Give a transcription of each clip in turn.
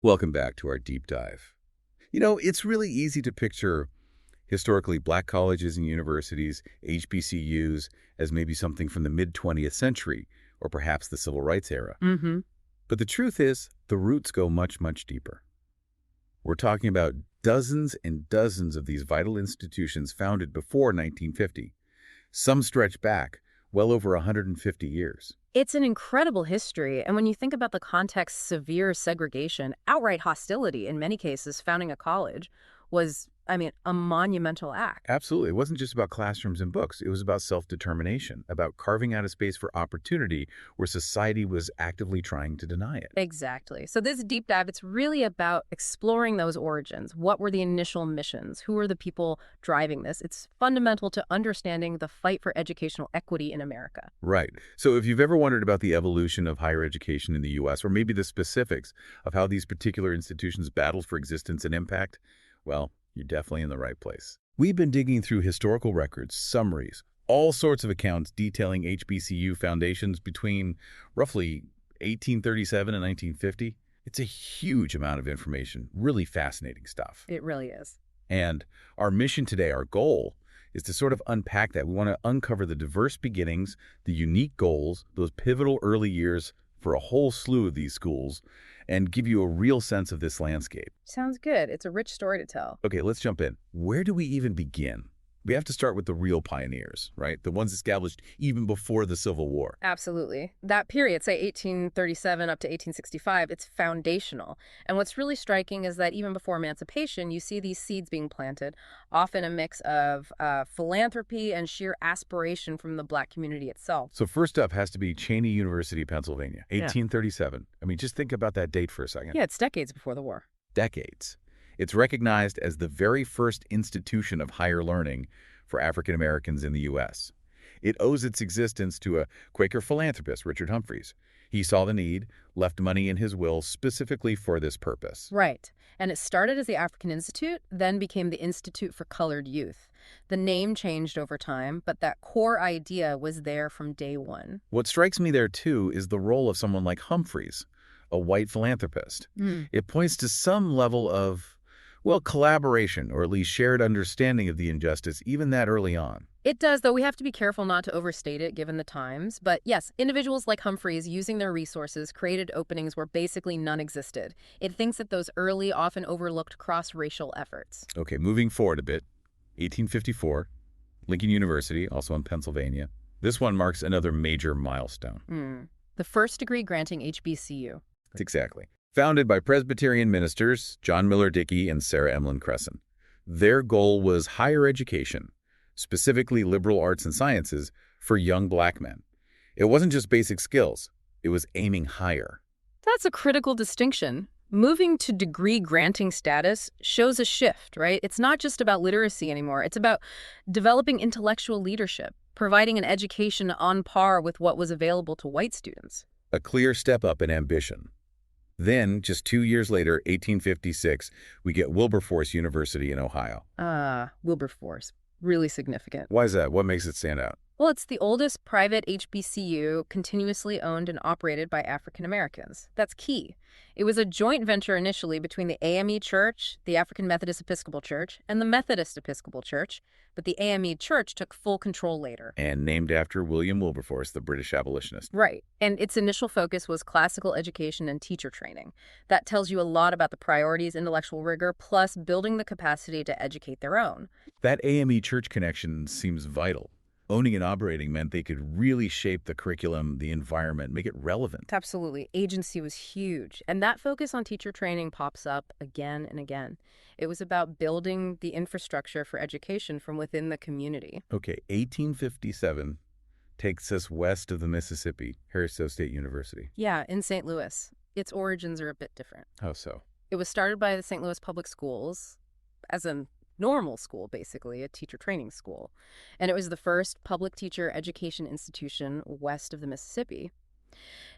Welcome back to our deep dive. It's really easy to picture historically black colleges and universities, HBCUs, as maybe something from the mid-20th century, or perhaps the Civil Rights era. Mm-hmm. But the truth is, the roots go much, much deeper. We're talking about dozens and dozens of these vital institutions founded before 1950. Some stretch back well over 150 years. It's an incredible history, and when you think about the context, severe segregation, outright hostility in many cases, founding a college was, a monumental act. Absolutely. It wasn't just about classrooms and books. It was about self-determination, about carving out a space for opportunity where society was actively trying to deny it. Exactly. So this deep dive, it's really about exploring those origins. What were the initial missions? Who were the people driving this? It's fundamental to understanding the fight for educational equity in America. Right. So if you've ever wondered about the evolution of higher education in the U.S., or maybe the specifics of how these particular institutions battled for existence and impact, well, you're definitely in the right place. We've been digging through historical records, summaries, all sorts of accounts detailing HBCU foundations between roughly 1837 and 1950. It's a huge amount of information, really fascinating stuff. It really is. And our mission today, our goal, is to sort of unpack that. We want to uncover the diverse beginnings, the unique goals, those pivotal early years for a whole slew of these schools, and give you a real sense of this landscape. Sounds good. It's a rich story to tell. Okay, let's jump in. Where do we even begin? We have to start with the real pioneers, right? The ones established even before the Civil War. Absolutely. That period, say 1837 up to 1865, it's foundational. And what's really striking is that even before emancipation, you see these seeds being planted, often a mix of philanthropy and sheer aspiration from the Black community itself. So first up has to be Cheney University, Pennsylvania, 1837. Just think about that date for a second. Yeah, it's decades before the war. Decades. It's recognized as the very first institution of higher learning for African Americans in the U.S. It owes its existence to a Quaker philanthropist, Richard Humphreys. He saw the need, left money in his will specifically for this purpose. Right. And it started as the African Institute, then became the Institute for Colored Youth. The name changed over time, but that core idea was there from day one. What strikes me there, too, is the role of someone like Humphreys, a white philanthropist. It points to some level of collaboration, or at least shared understanding of the injustice, even that early on. It does, though we have to be careful not to overstate it given the times. But yes, individuals like Humphreys using their resources created openings where basically none existed. It thinks that those early, often overlooked cross-racial efforts. Okay, moving forward a bit, 1854, Lincoln University, also in Pennsylvania. This one marks another major milestone. The first degree granting HBCU. Exactly. Founded by Presbyterian ministers John Miller Dickey and Sarah Emlyn Cresson. Their goal was higher education, specifically liberal arts and sciences, for young Black men. It wasn't just basic skills. It was aiming higher. That's a critical distinction. Moving to degree granting status shows a shift, right? It's not just about literacy anymore. It's about developing intellectual leadership, providing an education on par with what was available to white students. A clear step up in ambition. Then, just 2 years later, 1856, we get Wilberforce University in Ohio. Wilberforce. Really significant. Why is that? What makes it stand out? Well, it's the oldest private HBCU continuously owned and operated by African Americans. That's key. It was a joint venture initially between the AME Church, the African Methodist Episcopal Church, and the Methodist Episcopal Church, but the AME Church took full control later. And named after William Wilberforce, the British abolitionist. Right. And its initial focus was classical education and teacher training. That tells you a lot about the priorities, intellectual rigor, plus building the capacity to educate their own. That AME Church connection seems vital. Owning and operating meant they could really shape the curriculum, the environment, make it relevant. Absolutely. Agency was huge. And that focus on teacher training pops up again and again. It was about building the infrastructure for education from within the community. Okay, 1857 takes us west of the Mississippi, Harrisville State University. Yeah, in St. Louis. Its origins are a bit different. How so? It was started by the St. Louis Public Schools as a normal school, basically, a teacher training school. And it was the first public teacher education institution west of the Mississippi.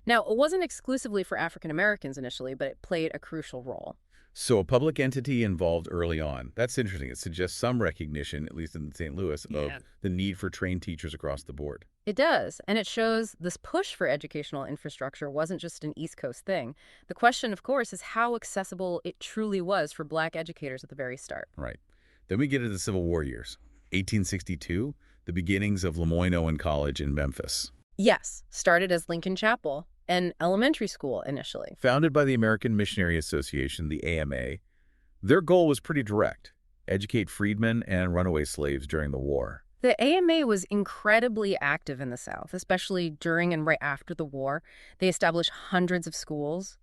Now, it wasn't exclusively for African Americans initially, but it played a crucial role. So a public entity involved early on. That's interesting. It suggests some recognition, at least in St. Louis, of the need for trained teachers across the board. It does, and it shows this push for educational infrastructure wasn't just an East Coast thing. The question, of course, is how accessible it truly was for Black educators at the very start. Right. Then we get to the Civil War years. 1862, the beginnings of Lemoyne-Owen College in Memphis. Yes, started as Lincoln Chapel, an elementary school initially. Founded by the American Missionary Association, the AMA, their goal was pretty direct: educate freedmen and runaway slaves during the war. The AMA was incredibly active in the South, especially during and right after the war. They established hundreds of schools.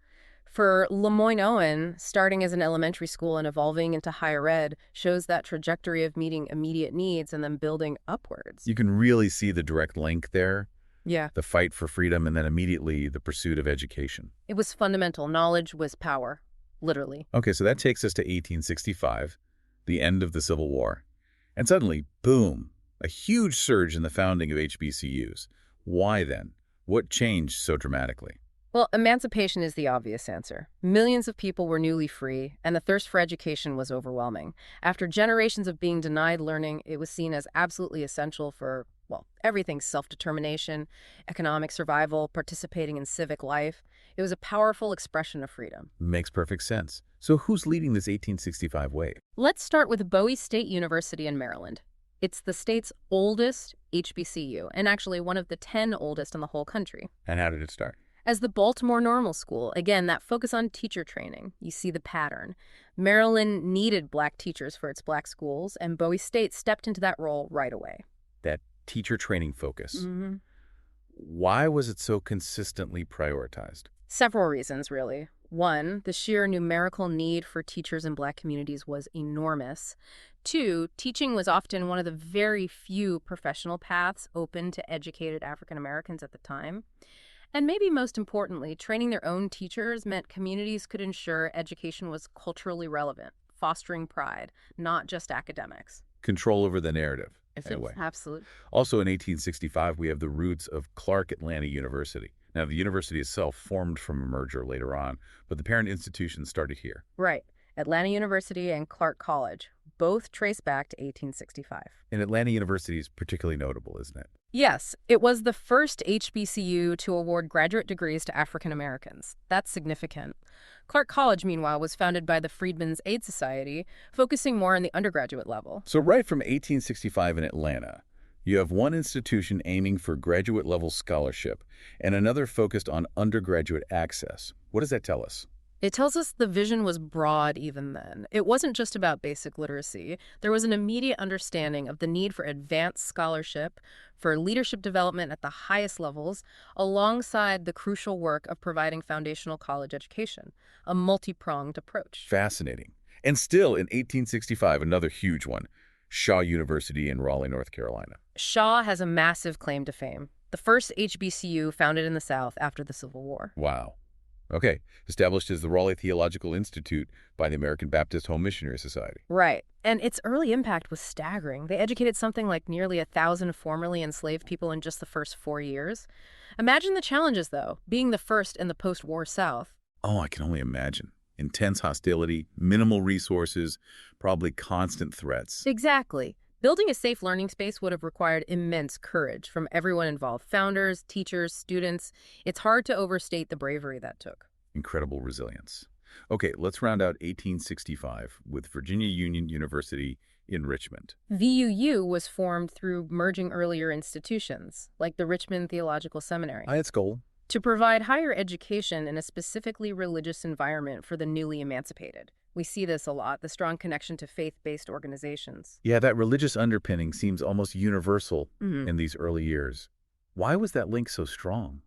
For Lemoyne-Owen, starting as an elementary school and evolving into higher ed shows that trajectory of meeting immediate needs and then building upwards. You can really see the direct link there, Yeah, the fight for freedom and then immediately the pursuit of education. it was fundamental. Knowledge was power, literally. Okay, so that takes us to 1865, the end of the Civil War. And suddenly, boom, a huge surge in the founding of HBCUs. Why then? What changed so dramatically? Well, emancipation is the obvious answer. Millions of people were newly free, and the thirst for education was overwhelming. After generations of being denied learning, it was seen as absolutely essential for, well, everything: self-determination, economic survival, participating in civic life. It was a powerful expression of freedom. Makes perfect sense. So who's leading this 1865 wave? Let's start with Bowie State University in Maryland. It's the state's oldest HBCU, and actually one of the 10 oldest in the whole country. And how did it start? As the Baltimore Normal School, again, that focus on teacher training, you see the pattern. Maryland needed Black teachers for its Black schools, and Bowie State stepped into that role right away. That teacher training focus. Mm-hmm. Why was it so consistently prioritized? Several reasons, really. One, the sheer numerical need for teachers in Black communities was enormous. Two, teaching was often one of the very few professional paths open to educated African Americans at the time. And maybe most importantly, training their own teachers meant communities could ensure education was culturally relevant, fostering pride, not just academics. Control over the narrative, in a way. Absolutely. Also in 1865, we have the roots of Clark Atlanta University. Now, the university itself formed from a merger later on, but the parent institution started here. Right. Atlanta University and Clark College, both trace back to 1865. And Atlanta University is particularly notable, isn't it? Yes, it was the first HBCU to award graduate degrees to African Americans. That's significant. Clark College, meanwhile, was founded by the Freedmen's Aid Society, focusing more on the undergraduate level. So right from 1865 in Atlanta, you have one institution aiming for graduate-level scholarship and another focused on undergraduate access. What does that tell us? It tells us the vision was broad even then. It wasn't just about basic literacy. There was an immediate understanding of the need for advanced scholarship, for leadership development at the highest levels, alongside the crucial work of providing foundational college education, a multi-pronged approach. Fascinating. And still in 1865, another huge one, Shaw University in Raleigh, North Carolina. Shaw has a massive claim to fame, the first HBCU founded in the South after the Civil War. Wow. Okay. Established as the Raleigh Theological Institute by the American Baptist Home Missionary Society. Right. And its early impact was staggering. They educated something like nearly 1,000 formerly enslaved people in just the first 4 years. Imagine the challenges, though, being the first in the post-war South. Oh, I can only imagine. Intense hostility, minimal resources, probably constant threats. Exactly. Building a safe learning space would have required immense courage from everyone involved: founders, teachers, students. It's hard to overstate the bravery that took. Incredible resilience. Okay, let's round out 1865 with Virginia Union University in Richmond. VUU was formed through merging earlier institutions, like the Richmond Theological Seminary, Its goal? to provide higher education in a specifically religious environment for the newly emancipated. We see this a lot, the strong connection to faith-based organizations. Yeah, that religious underpinning seems almost universal Mhm. in these early years. Why was that link so strong?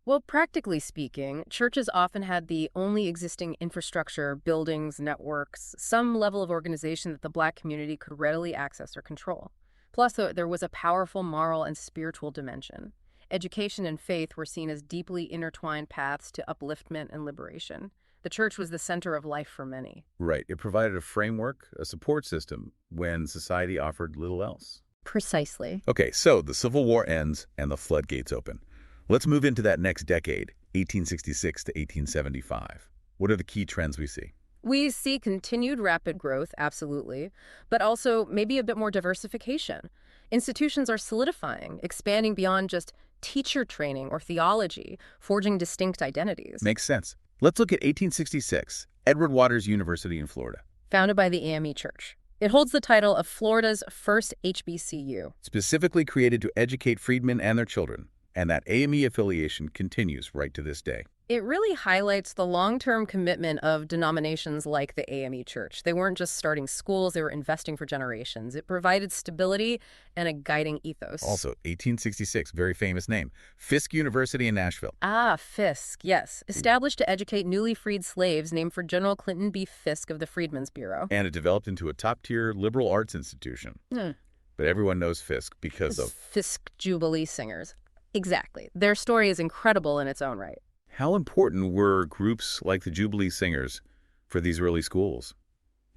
Well, practically speaking, churches often had the only existing infrastructure, buildings, networks, some level of organization that the Black community could readily access or control. Plus, there was a powerful moral and spiritual dimension. Education and faith were seen as deeply intertwined paths to upliftment and liberation. The church was the center of life for many. Right, it provided a framework, a support system, when society offered little else. Precisely. Okay, so the Civil War ends and the floodgates open. Let's move into that next decade, 1866 to 1875. What are the key trends we see? We see continued rapid growth, absolutely, but also maybe a bit more diversification. Institutions are solidifying, expanding beyond just teacher training or theology, forging distinct identities. Makes sense. Let's look at 1866, Edward Waters University in Florida. Founded by the AME Church. It holds the title of Florida's first HBCU. Specifically created to educate freedmen and their children, and that AME affiliation continues right to this day. It really highlights the long-term commitment of denominations like the AME Church. They weren't just starting schools, they were investing for generations. It provided stability and a guiding ethos. Also, 1866, very famous name, Fisk University in Nashville. Ah, Fisk, yes. Established to educate newly freed slaves, named for General Clinton B. Fisk of the Freedmen's Bureau. And it developed into a top-tier liberal arts institution. But everyone knows Fisk because of Fisk Jubilee Singers. Exactly. Their story is incredible in its own right. How important were groups like the Jubilee Singers for these early schools?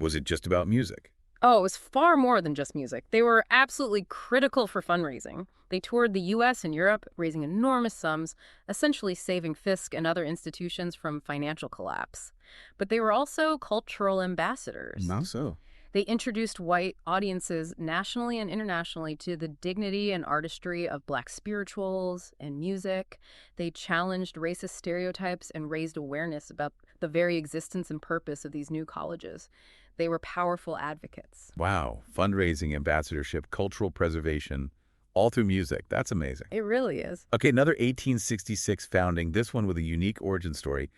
Was it just about music? Oh, it was far more than just music. They were absolutely critical for fundraising. They toured the U.S. and Europe, raising enormous sums, essentially saving Fisk and other institutions from financial collapse. But they were also cultural ambassadors. How so? They introduced white audiences nationally and internationally to the dignity and artistry of Black spirituals and music. They challenged racist stereotypes and raised awareness about the very existence and purpose of these new colleges. They were powerful advocates. Wow. Fundraising, ambassadorship, cultural preservation, all through music. That's amazing. It really is. Okay, another 1866 founding, this one with a unique origin story.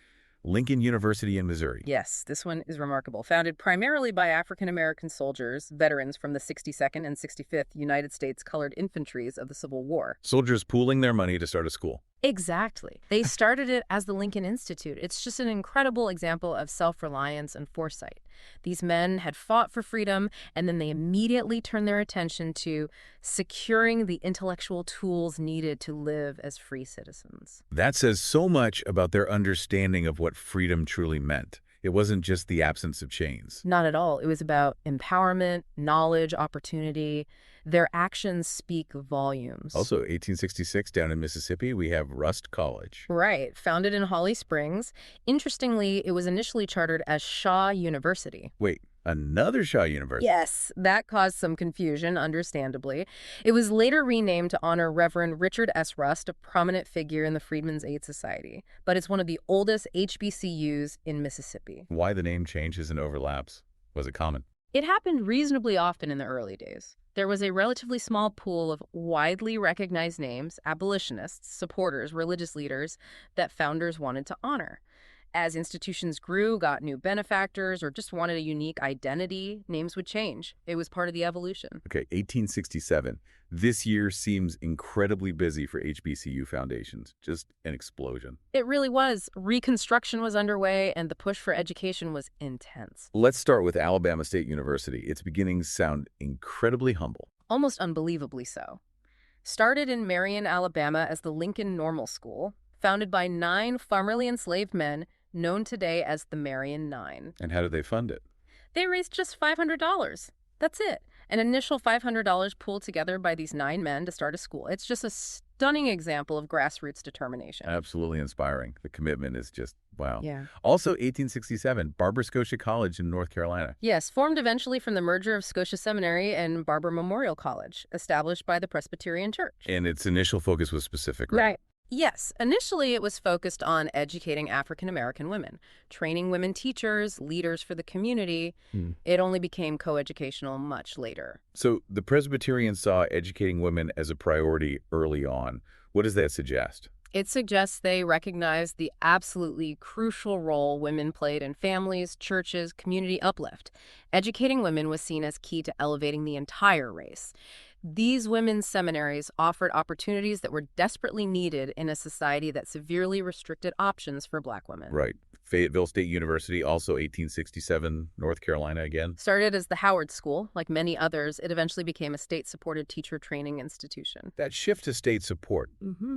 Lincoln University in Missouri. Yes, this one is remarkable. Founded primarily by African-American soldiers, veterans from the 62nd and 65th United States Colored Infantries of the Civil War. Soldiers pooling their money to start a school. Exactly. They started it as the Lincoln Institute. It's just an incredible example of self-reliance and foresight. These men had fought for freedom, and then they immediately turned their attention to securing the intellectual tools needed to live as free citizens. That says so much about their understanding of what freedom truly meant. It wasn't just the absence of chains. Not at all. It was about empowerment, knowledge, opportunity. Their actions speak volumes. Also, 1866, down in Mississippi, we have Rust College. Right. Founded in Holly Springs. Interestingly, it was initially chartered as Shaw University. Wait, another Shaw University? Yes, that caused some confusion, understandably. It was later renamed to honor Reverend Richard S. Rust, a prominent figure in the Freedmen's Aid Society. But it's one of the oldest HBCUs in Mississippi. Why the name changes and overlaps? Was it common? It happened reasonably often in the early days. There was a relatively small pool of widely recognized names, abolitionists, supporters, religious leaders, that founders wanted to honor. As institutions grew, got new benefactors, or just wanted a unique identity, names would change. It was part of the evolution. Okay, 1867. This year seems incredibly busy for HBCU foundations. Just an explosion. It really was. Reconstruction was underway, and the push for education was intense. Let's start with Alabama State University. Its beginnings sound incredibly humble. Almost unbelievably so. Started in Marion, Alabama as the Lincoln Normal School, founded by 9 formerly enslaved men, known today as the Marion Nine. And how did they fund it? They raised just $500. That's it. An initial $500 pooled together by these 9 men to start a school. It's just a stunning example of grassroots determination. Absolutely inspiring. The commitment is just, wow. Yeah. Also, 1867, Barber Scotia College in North Carolina. Yes, formed eventually from the merger of Scotia Seminary and Barber Memorial College, established by the Presbyterian Church. And its initial focus was specific, right? Right. Yes, initially it was focused on educating African-American women, training women teachers, leaders for the community. It only became coeducational much later. So the Presbyterians saw educating women as a priority early on. What does that suggest? It suggests they recognized the absolutely crucial role women played in families, churches, community uplift. Educating women was seen as key to elevating the entire race. These women's seminaries offered opportunities that were desperately needed in a society that severely restricted options for Black women. Right. Fayetteville State University, also 1867, North Carolina again. Started as the Howard School, like many others, it eventually became a state-supported teacher training institution. That shift to state support,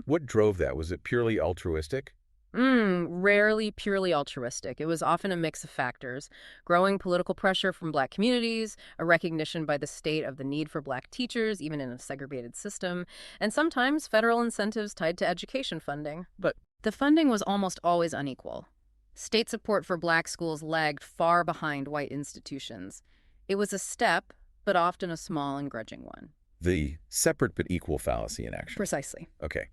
what drove that? Was it purely altruistic? Rarely purely altruistic. It was often a mix of factors. Growing political pressure from Black communities, a recognition by the state of the need for Black teachers, even in a segregated system, and sometimes federal incentives tied to education funding. But the funding was almost always unequal. State support for Black schools lagged far behind white institutions. It was a step, but often a small and grudging one. The separate but equal fallacy in action. Precisely. Okay.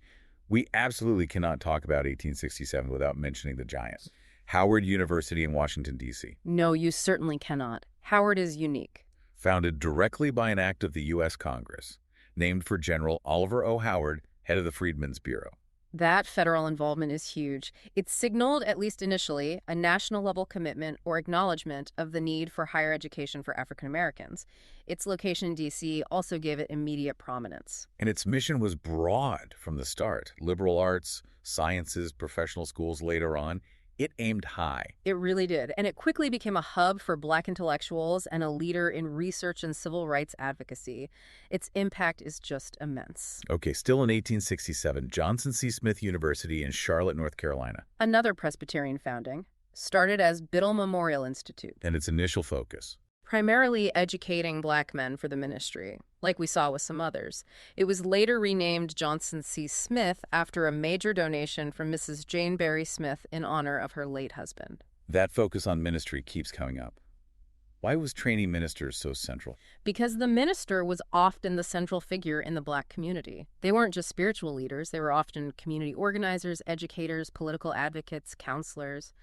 We absolutely cannot talk about 1867 without mentioning the giant. Howard University in Washington, D.C. No, you certainly cannot. Howard is unique. Founded directly by an act of the U.S. Congress, named for General Oliver O. Howard, head of the Freedmen's Bureau. That federal involvement is huge. It signaled, at least initially, a national-level commitment or acknowledgement of the need for higher education for African Americans. Its location in D.C. also gave it immediate prominence. And its mission was broad from the start. Liberal arts, sciences, professional schools later on. It aimed high. It really did, and it quickly became a hub for Black intellectuals and a leader in research and civil rights advocacy. Its impact is just immense. Okay, still in 1867, Johnson C. Smith University in Charlotte, North Carolina. Another Presbyterian founding, started as Biddle Memorial Institute. And its initial focus. Primarily educating Black men for the ministry, like we saw with some others. It was later renamed Johnson C. Smith after a major donation from Mrs. Jane Barry Smith in honor of her late husband. That focus on ministry keeps coming up. Why was training ministers so central? Because the minister was often the central figure in the Black community. They weren't just spiritual leaders. They were often community organizers, educators, political advocates, counselors.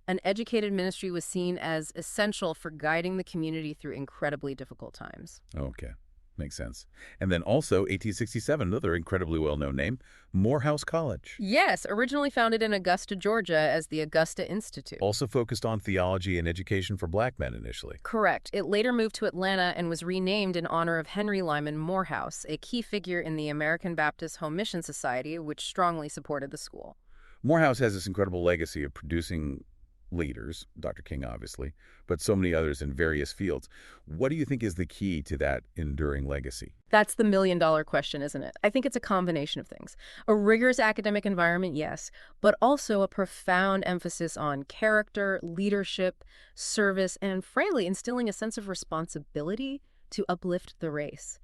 An educated ministry was seen as essential for guiding the community through incredibly difficult times. Okay, makes sense. And then also 1867, another incredibly well-known name, Morehouse College. Yes, originally founded in Augusta, Georgia as the Augusta Institute. Also focused on theology and education for Black men initially. Correct. It later moved to Atlanta and was renamed in honor of Henry Lyman Morehouse, a key figure in the American Baptist Home Mission Society, which strongly supported the school. Morehouse has this incredible legacy of producing leaders, Dr. King obviously, but so many others in various fields. What do you think is the key to that enduring legacy? That's the million-dollar question, isn't it? I think it's a combination of things. A rigorous academic environment, yes, but also a profound emphasis on character, leadership, service, and frankly, instilling a sense of responsibility to uplift the race.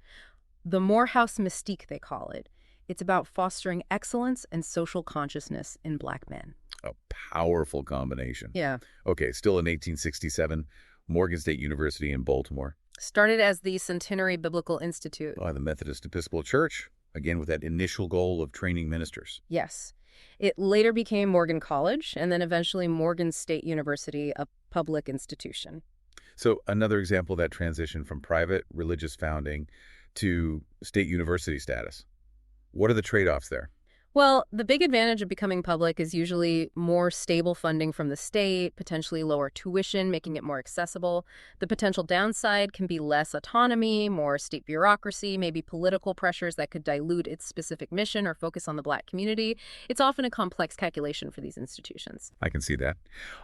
The Morehouse mystique, they call it. It's about fostering excellence and social consciousness in Black men. A powerful combination. Yeah. Okay, still in 1867, Morgan State University in Baltimore. Started as the Centenary Biblical Institute. By the Methodist Episcopal Church, again with that initial goal of training ministers. Yes. It later became Morgan College and then eventually Morgan State University, a public institution. So another example of that transition from private religious founding to state university status. What are the trade-offs there? Well, the big advantage of becoming public is usually more stable funding from the state, potentially lower tuition, making it more accessible. The potential downside can be less autonomy, more state bureaucracy, maybe political pressures that could dilute its specific mission or focus on the Black community. It's often a complex calculation for these institutions. I can see that.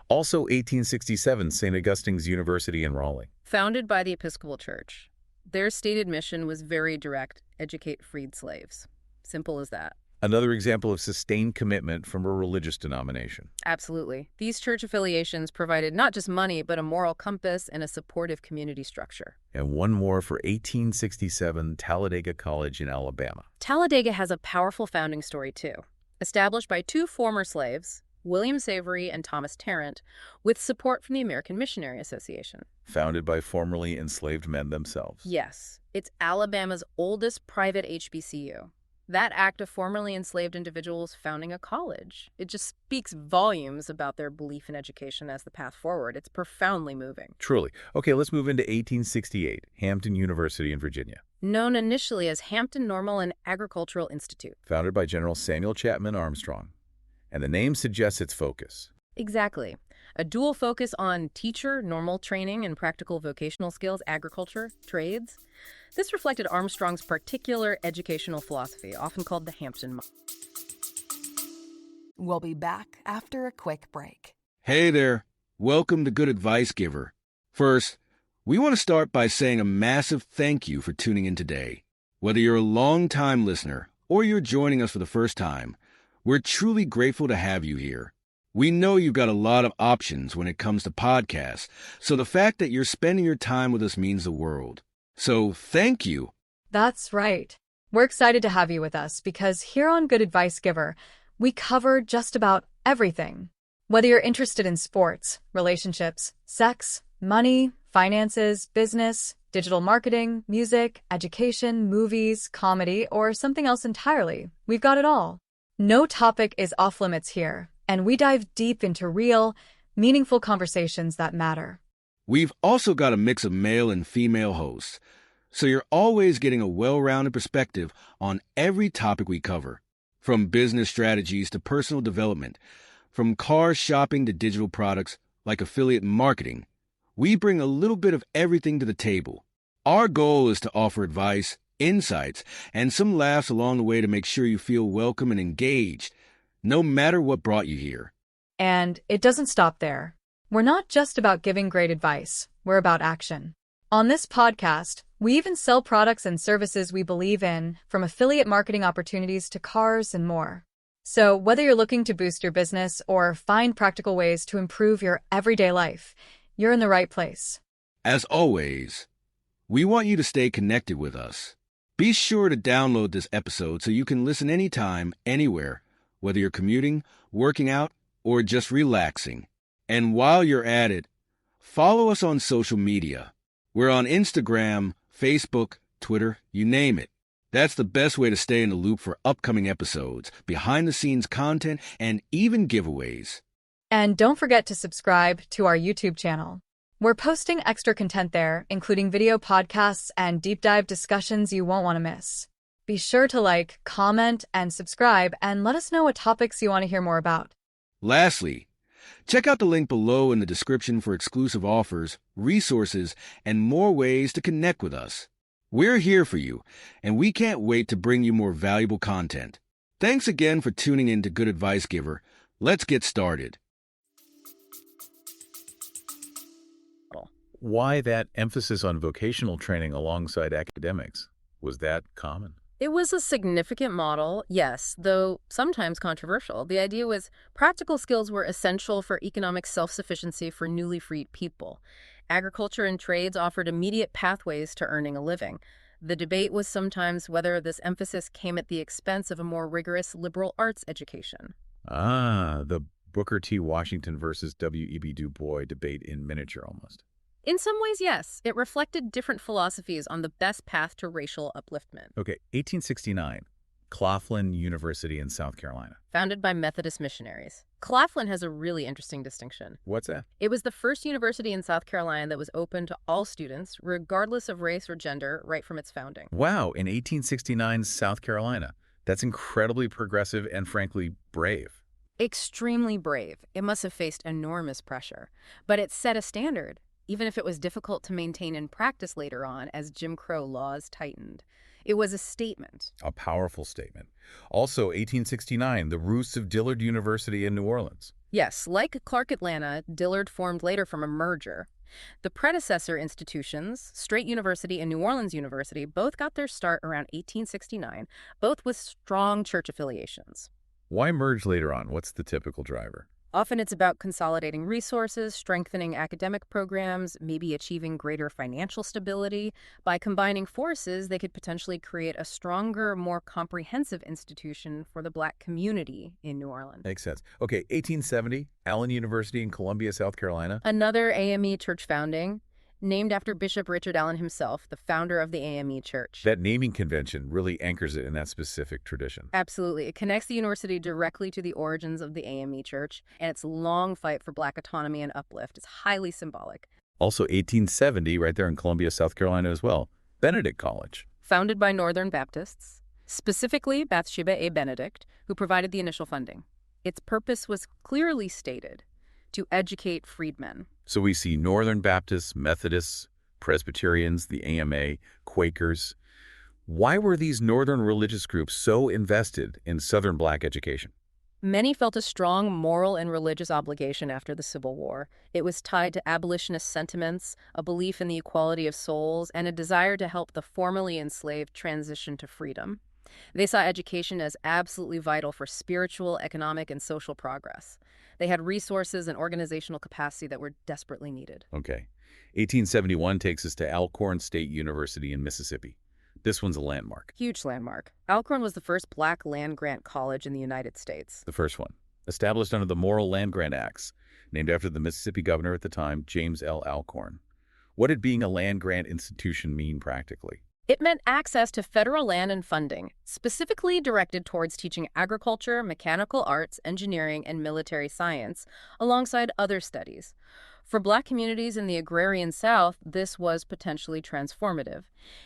Also 1867, St. Augustine's University in Raleigh. Founded by the Episcopal Church. Their stated mission was very direct: educate freed slaves. Simple as that. Another example of sustained commitment from a religious denomination. Absolutely. These church affiliations provided not just money, but a moral compass and a supportive community structure. And one more for 1867, Talladega College in Alabama. Talladega has a powerful founding story, too. Established by two former slaves, William Savory and Thomas Tarrant, with support from the American Missionary Association. Founded by formerly enslaved men themselves. Yes. It's Alabama's oldest private HBCU. That act of formerly enslaved individuals founding a college. It just speaks volumes about their belief in education as the path forward. It's profoundly moving. Truly. Okay, let's move into 1868, Hampton University in Virginia. Known initially as Hampton Normal and Agricultural Institute. Founded by General Samuel Chapman Armstrong. And the name suggests its focus. Exactly. A dual focus on teacher, normal training, and practical vocational skills, agriculture, trades. This reflected Armstrong's particular educational philosophy, often called the Hampton model. We'll be back after a quick break. Hey there. Welcome to Good Advice Giver. First, we want to start by saying a massive thank you for tuning in today. Whether you're a long-time listener or you're joining us for the first time, we're truly grateful to have you here. We know you've got a lot of options when it comes to podcasts, so the fact that you're spending your time with us means the world. So thank you. That's right. We're excited to have you with us because here on Good Advice Giver, we cover just about everything. Whether you're interested in sports, relationships, sex, money, finances, business, Digital marketing, music, education, movies, comedy, or something else entirely. We've got it all. No topic is off limits here, and we dive deep into real, meaningful conversations that matter. We've also got a mix of male and female hosts, so you're always getting a well-rounded perspective on every topic we cover, from business strategies to personal development, from car shopping to digital products like affiliate marketing. We bring a little bit of everything to the table. Our goal is to offer advice, insights, and some laughs along the way to make sure you feel welcome and engaged, no matter what brought you here. And it doesn't stop there. We're not just about giving great advice, we're about action. On this podcast, we even sell products and services we believe in, from affiliate marketing opportunities to cars and more. So whether you're looking to boost your business or find practical ways to improve your everyday life, you're in the right place. As always, we want you to stay connected with us. Be sure to download this episode so you can listen anytime, anywhere, whether you're commuting, working out, or just relaxing. And while you're at it, follow us on social media. We're on Instagram, Facebook, Twitter, you name it. That's the best way to stay in the loop for upcoming episodes, behind-the-scenes content, and even giveaways. And don't forget to subscribe to our YouTube channel. We're posting extra content there, including video podcasts and deep dive discussions you won't want to miss. Be sure to like, comment, and subscribe, and let us know what topics you want to hear more about. Lastly, check out the link below in the description for exclusive offers, resources, and more ways to connect with us. We're here for you, and we can't wait to bring you more valuable content. Thanks again for tuning in to Good Advice Giver. Let's get started. Why that emphasis on vocational training alongside academics? Was that common? It was a significant model, yes, though sometimes controversial. The idea was practical skills were essential for economic self-sufficiency for newly freed people. Agriculture and trades offered immediate pathways to earning a living. The debate was sometimes whether this emphasis came at the expense of a more rigorous liberal arts education. Ah, the Booker T. Washington versus W.E.B. Du Bois debate in miniature almost. In some ways, yes. It reflected different philosophies on the best path to racial upliftment. Okay, 1869, Claflin University in South Carolina. Founded by Methodist missionaries. Claflin has a really interesting distinction. What's that? It was the first university in South Carolina that was open to all students, regardless of race or gender, right from its founding. Wow, in 1869, South Carolina. That's incredibly progressive and frankly brave. Extremely brave. It must have faced enormous pressure. But it set a standard, even if it was difficult to maintain in practice later on as Jim Crow laws tightened. It was a statement. A powerful statement. Also, 1869, the roots of Dillard University in New Orleans. Yes, like Clark Atlanta, Dillard formed later from a merger. The predecessor institutions, Straight University and New Orleans University, both got their start around 1869, both with strong church affiliations. Why merge later on? What's the typical driver? Often it's about consolidating resources, strengthening academic programs, maybe achieving greater financial stability. By combining forces, they could potentially create a stronger, more comprehensive institution for the Black community in New Orleans. Makes sense. Okay, 1870, Allen University in Columbia, South Carolina. Another AME church founding, named after Bishop Richard Allen himself, the founder of the AME Church. That naming convention really anchors it in that specific tradition. Absolutely. It connects the university directly to the origins of the AME Church and its long fight for Black autonomy and uplift. It's highly symbolic. Also 1870, right there in Columbia, South Carolina as well, Benedict College. Founded by Northern Baptists, specifically Bathsheba A. Benedict, who provided the initial funding. Its purpose was clearly stated: to educate freedmen. So we see Northern Baptists, Methodists, Presbyterians, the AMA, Quakers. Why were these Northern religious groups so invested in Southern Black education? Many felt a strong moral and religious obligation after the Civil War. It was tied to abolitionist sentiments, a belief in the equality of souls, and a desire to help the formerly enslaved transition to freedom. They saw education as absolutely vital for spiritual, economic, and social progress. They had resources and organizational capacity that were desperately needed. Okay. 1871 takes us to Alcorn State University in Mississippi. This one's a landmark. Huge landmark. Alcorn was the first Black land-grant college in the United States. The first one, established under the Morrill Land Grant Acts, named after the Mississippi governor at the time, James L. Alcorn. What did being a land-grant institution mean practically? It meant access to federal land and funding, specifically directed towards teaching agriculture, mechanical arts, engineering, and military science, alongside other studies. For Black communities in the agrarian South, this was potentially transformative.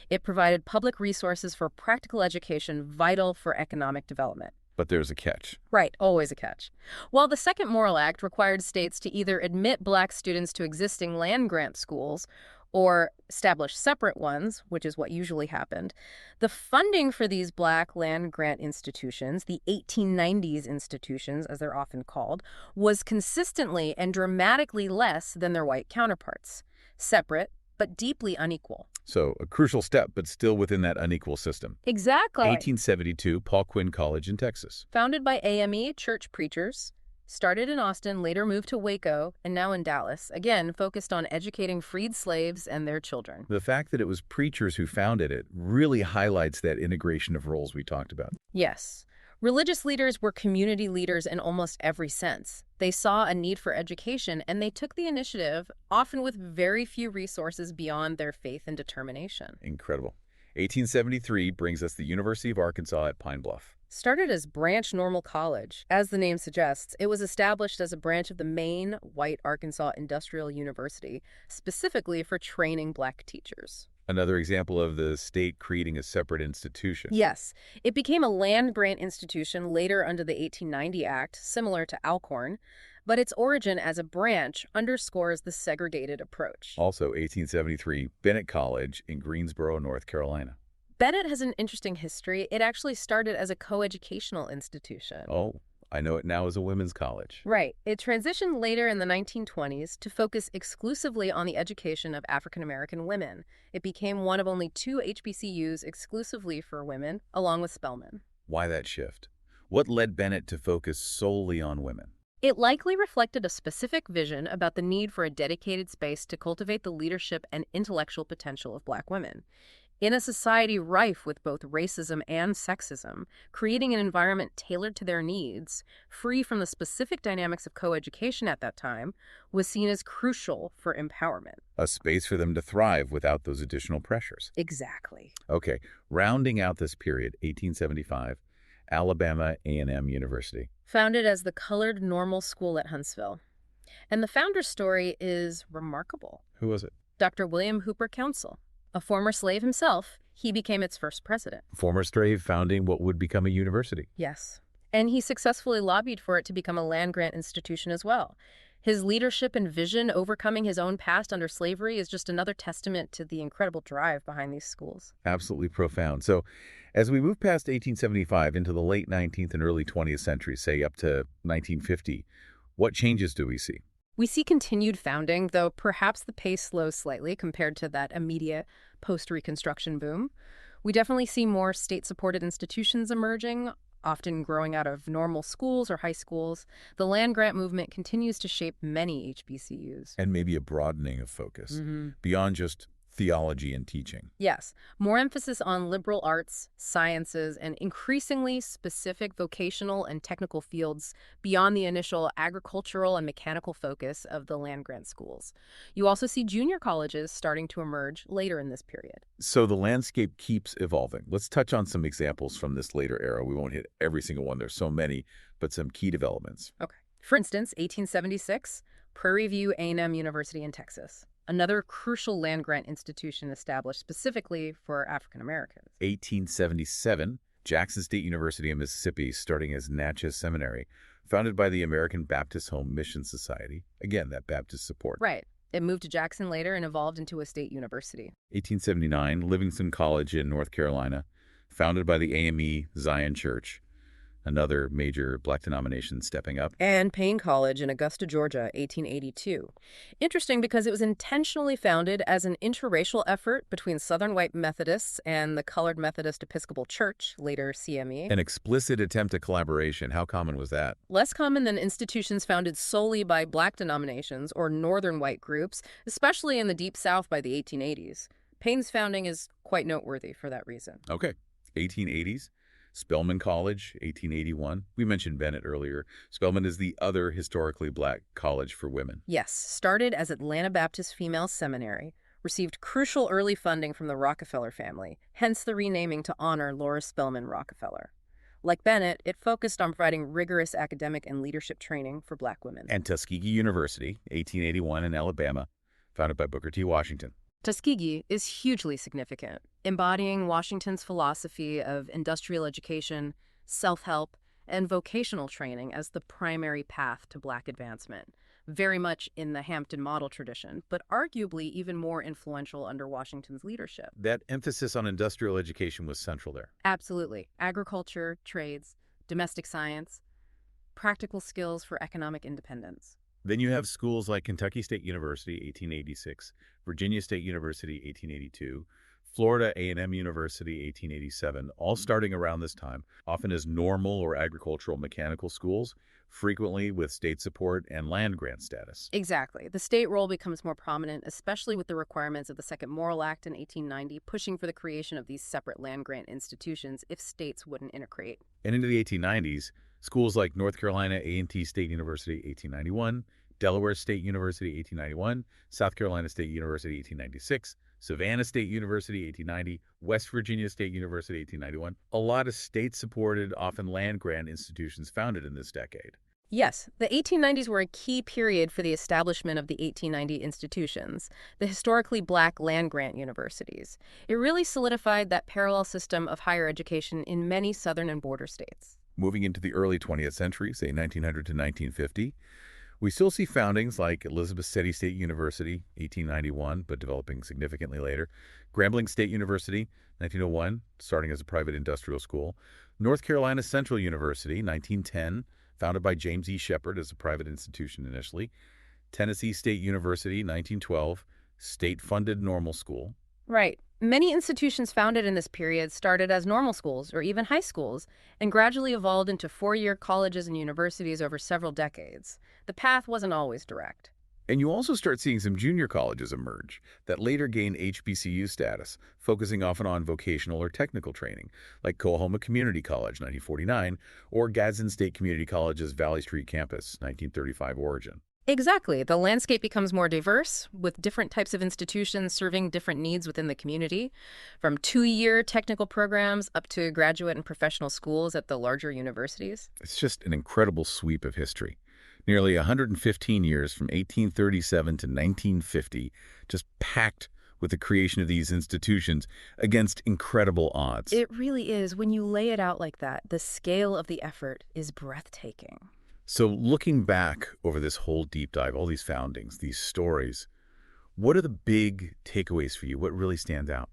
It provided public resources for practical education vital for economic development. But there's a catch. Right, always a catch. While the Second Morrill Act required states to either admit Black students to existing land-grant schools or establish separate ones, which is what usually happened, the funding for these Black land-grant institutions, the 1890s institutions as they're often called, was consistently and dramatically less than their white counterparts. Separate, but deeply unequal. So a crucial step, but still within that unequal system. Exactly. 1872, Paul Quinn College in Texas. Founded by AME church preachers, started in Austin, later moved to Waco, and now in Dallas, again focused on educating freed slaves and their children. The fact that it was preachers who founded it really highlights that integration of roles we talked about. Yes. Religious leaders were community leaders in almost every sense. They saw a need for education, and they took the initiative, often with very few resources beyond their faith and determination. Incredible. 1873 brings us the University of Arkansas at Pine Bluff. Started as Branch Normal College. As the name suggests, it was established as a branch of the main white Arkansas Industrial University, specifically for training Black teachers. Another example of the state creating a separate institution. Yes, it became a land-grant institution later under the 1890 Act, similar to Alcorn, but its origin as a branch underscores the segregated approach. Also, 1873, Bennett College in Greensboro, North Carolina. Bennett has an interesting history. It actually started as a coeducational institution. Oh, I know it now as a women's college. Right. It transitioned later in the 1920s to focus exclusively on the education of African-American women. It became one of only 2 HBCUs exclusively for women, along with Spelman. Why that shift? What led Bennett to focus solely on women? It likely reflected a specific vision about the need for a dedicated space to cultivate the leadership and intellectual potential of Black women. In a society rife with both racism and sexism, creating an environment tailored to their needs, free from the specific dynamics of coeducation at that time, was seen as crucial for empowerment. A space for them to thrive without those additional pressures. Exactly. Okay, rounding out this period, 1875, Alabama A&M University. Founded as the Colored Normal School at Huntsville. And the founder's story is remarkable. Who was it? Dr. William Hooper Council. A former slave himself, he became its first president. Former slave founding what would become a university. Yes. And he successfully lobbied for it to become a land-grant institution as well. His leadership and vision overcoming his own past under slavery is just another testament to the incredible drive behind these schools. Absolutely profound. So as we move past 1875 into the late 19th and early 20th century, say up to 1950, what changes do we see? We see continued founding, though perhaps the pace slows slightly compared to that immediate post-Reconstruction boom. We definitely see more state-supported institutions emerging, often growing out of normal schools or high schools. The land-grant movement continues to shape many HBCUs. And maybe a broadening of focus beyond just theology and teaching. Yes, more emphasis on liberal arts, sciences, and increasingly specific vocational and technical fields beyond the initial agricultural and mechanical focus of the land-grant schools. You also see junior colleges starting to emerge later in this period. So the landscape keeps evolving. Let's touch on some examples from this later era. We won't hit every single one. There's so many, but some key developments. Okay. For instance, 1876, Prairie View A&M University in Texas. Another crucial land-grant institution established specifically for African Americans. 1877, Jackson State University in Mississippi, starting as Natchez Seminary, founded by the American Baptist Home Mission Society. Again, that Baptist support. Right. It moved to Jackson later and evolved into a state university. 1879, Livingston College in North Carolina, founded by the AME Zion Church. Another major Black denomination stepping up. And Payne College in Augusta, Georgia, 1882. Interesting because it was intentionally founded as an interracial effort between Southern white Methodists and the Colored Methodist Episcopal Church, later CME. An explicit attempt at collaboration. How common was that? Less common than institutions founded solely by Black denominations or Northern white groups, especially in the Deep South by the 1880s. Payne's founding is quite noteworthy for that reason. Okay, 1880s. Spelman College, 1881. We mentioned Bennett earlier. Spelman is the other historically Black college for women. Yes, started as Atlanta Baptist Female Seminary, received crucial early funding from the Rockefeller family, hence the renaming to honor Laura Spelman Rockefeller. Like Bennett, it focused on providing rigorous academic and leadership training for Black women. And Tuskegee University, 1881 in Alabama, founded by Booker T. Washington. Tuskegee is hugely significant, embodying Washington's philosophy of industrial education, self-help, and vocational training as the primary path to Black advancement, very much in the Hampton model tradition, but arguably even more influential under Washington's leadership. That emphasis on industrial education was central there. Absolutely. Agriculture, trades, domestic science, practical skills for economic independence. Then you have schools like Kentucky State University, 1886, Virginia State University, 1882, Florida A&M University, 1887, all starting around this time, often as normal or agricultural mechanical schools, frequently with state support and land grant status. Exactly. The state role becomes more prominent, especially with the requirements of the Second Morrill Act in 1890, pushing for the creation of these separate land grant institutions if states wouldn't integrate. And into the 1890s, schools like North Carolina A&T State University, 1891, Delaware State University, 1891, South Carolina State University, 1896, Savannah State University, 1890, West Virginia State University, 1891. A lot of state-supported, often land-grant institutions founded in this decade. Yes, the 1890s were a key period for the establishment of the 1890 institutions, the historically Black land-grant universities. It really solidified that parallel system of higher education in many southern and border states. Moving into the early 20th century, say 1900 to 1950, we still see foundings like Elizabeth City State University, 1891, but developing significantly later, Grambling State University, 1901, starting as a private industrial school, North Carolina Central University, 1910, founded by James E. Shepard as a private institution initially, Tennessee State University, 1912, state-funded normal school. Right. Many institutions founded in this period started as normal schools or even high schools and gradually evolved into four-year colleges and universities over several decades. The path wasn't always direct. And you also start seeing some junior colleges emerge that later gain HBCU status, focusing often on vocational or technical training, like Coahoma Community College, 1949, or Gadsden State Community College's Valley Street campus, 1935 origin. Exactly. The landscape becomes more diverse, with different types of institutions serving different needs within the community, from two-year technical programs up to graduate and professional schools at the larger universities. It's just an incredible sweep of history. Nearly 115 years from 1837 to 1950, just packed with the creation of these institutions against incredible odds. It really is. When you lay it out like that, the scale of the effort is breathtaking. So looking back over this whole deep dive, all these foundings, these stories, what are the big takeaways for you? What really stands out?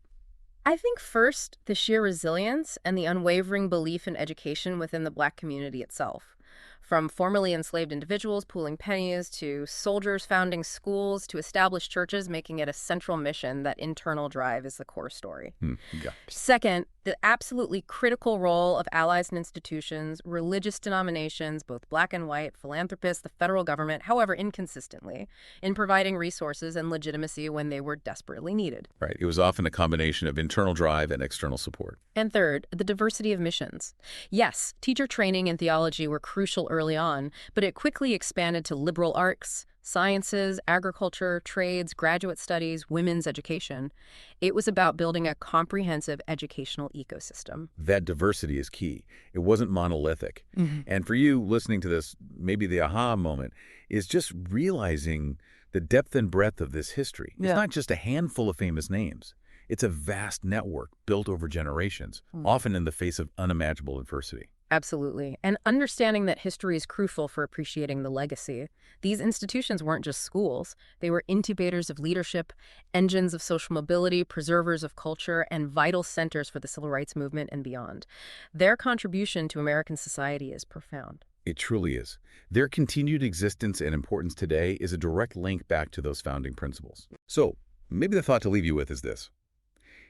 I think first, the sheer resilience and the unwavering belief in education within the Black community itself. From formerly enslaved individuals pooling pennies to soldiers founding schools to established churches making it a central mission, that internal drive is the core story. Yeah. Second, the absolutely critical role of allies and institutions, religious denominations, both Black and white, philanthropists, the federal government, however inconsistently, in providing resources and legitimacy when they were desperately needed. Right. It was often a combination of internal drive and external support. And third, the diversity of missions. Yes, teacher training and theology were crucial early on, but it quickly expanded to liberal arts, sciences, agriculture, trades, graduate studies, women's education. It was about building a comprehensive educational ecosystem. That diversity is key. It wasn't monolithic. And for you listening to this, maybe the aha moment is just realizing the depth and breadth of this history. It's not just a handful of famous names. It's a vast network built over generations, often in the face of unimaginable adversity. Absolutely. And understanding that history is crucial for appreciating the legacy. These institutions weren't just schools. They were incubators of leadership, engines of social mobility, preservers of culture, and vital centers for the civil rights movement and beyond. Their contribution to American society is profound. It truly is. Their continued existence and importance today is a direct link back to those founding principles. So, maybe the thought to leave you with is this.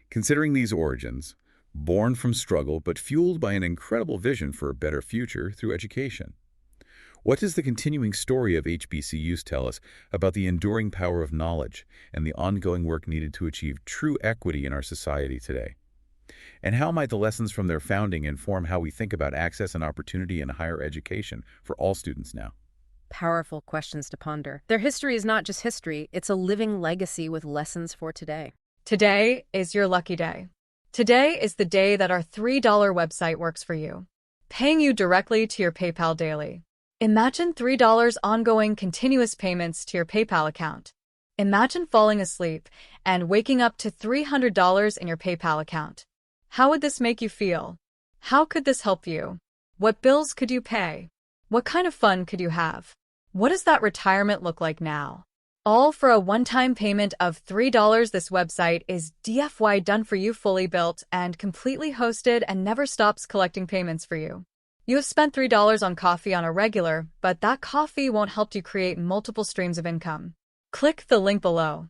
Considering these origins, born from struggle but fueled by an incredible vision for a better future through education, what does the continuing story of HBCUs tell us about the enduring power of knowledge and the ongoing work needed to achieve true equity in our society today? And how might the lessons from their founding inform how we think about access and opportunity in higher education for all students now? powerful questions to ponder. Their history is not just history, it's a living legacy with lessons for today. Today is your lucky day. Today is the day that our $3 website works for you, paying you directly to your PayPal daily. Imagine $3 ongoing continuous payments to your PayPal account. Imagine falling asleep and waking up to $300 in your PayPal account. How would this make you feel? How could this help you? What bills could you pay? What kind of fun could you have? What does that retirement look like now? All for a one-time payment of $3. This website is DFY done for you, fully built and completely hosted, and never stops collecting payments for you. You have spent $3 on coffee on a regular, but that coffee won't help you create multiple streams of income. Click the link below.